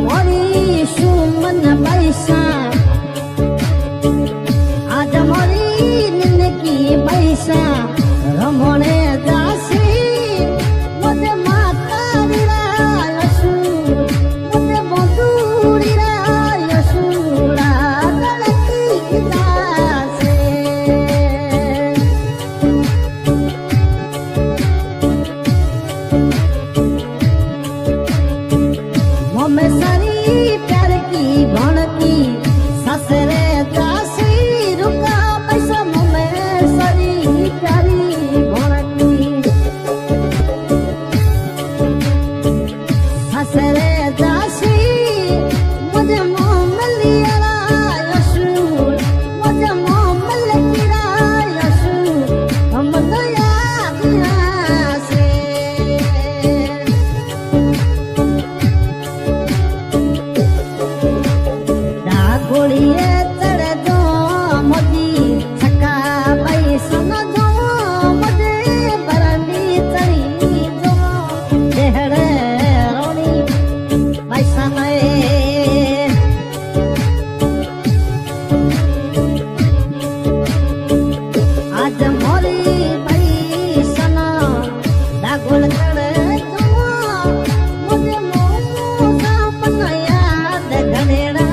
मोरी सुमन पैसा आज मोरी निंदकी पैसा रमणे दासी मुझे माता यशु मुझे बंधुड़ी यशुरा गलती दासे मम्मी सारी प्यार की भणकी ससरे दासी रुका पैसा मम्मी सारी प्यारी भणकी ससरे दासी मुझे मोमलिया यशु मुझे मोमलिया यशु हम दया से गोलिए चढ़ दो मोदी छक्का पैसा न दो मुझे बरनी चढ़ी दो देहड़े रोनी पैसा नए आज मोरी पैसा न दागोल चढ़ दो मुझे मोमो का पनया देखनेड़ा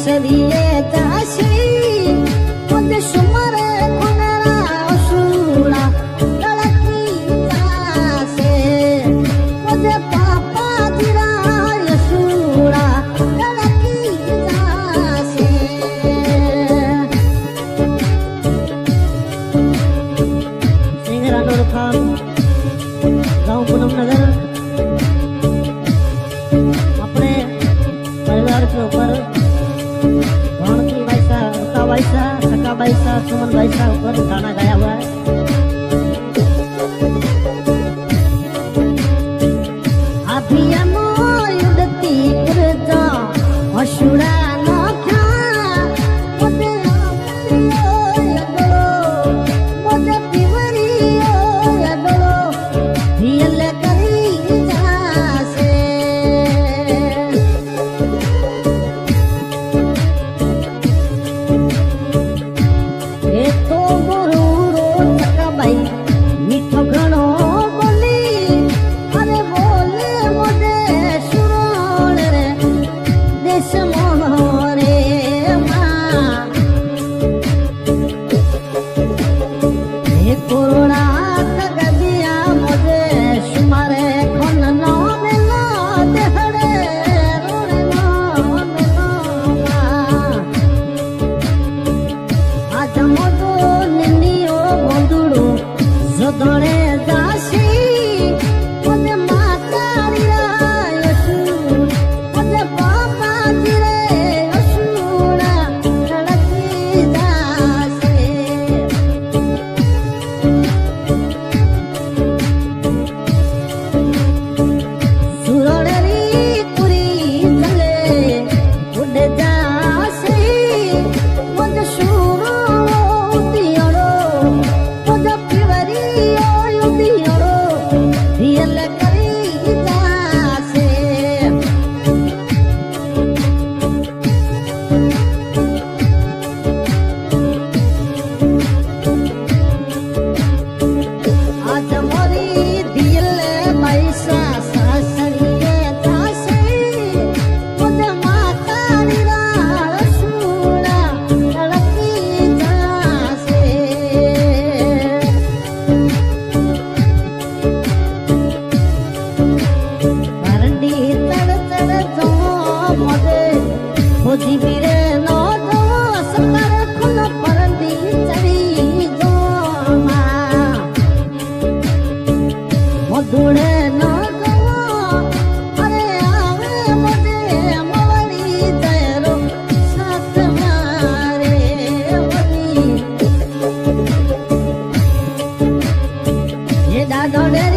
सरिये दासी मुझे सुमरे खुनरा असुरा लड़की दासे मुझे पापा दिरा यसुरा लड़की दासे सिंह रानोर खान गांव पूनम नगर अपने परिवार के ऊपर पैसा सका पैसा सुमन पैसा ऊपर गाना गाया हुआ है। अभियान युद्धती करता असुरा तो गुरु रो જાશે આજ મોરી દિલ પૈસા સાસરીએ જાશે મુજ માતારી રાળ સુડા તળપી જાશે ભરડી તડ તડ જો મોદે હોજી બીરે નો જો સકર ખુલ પરંદી ચડી જો માં મધુડે નો જો અરે આવે મોદે મોવડી જયરો સાત મારે વની ये दादोडे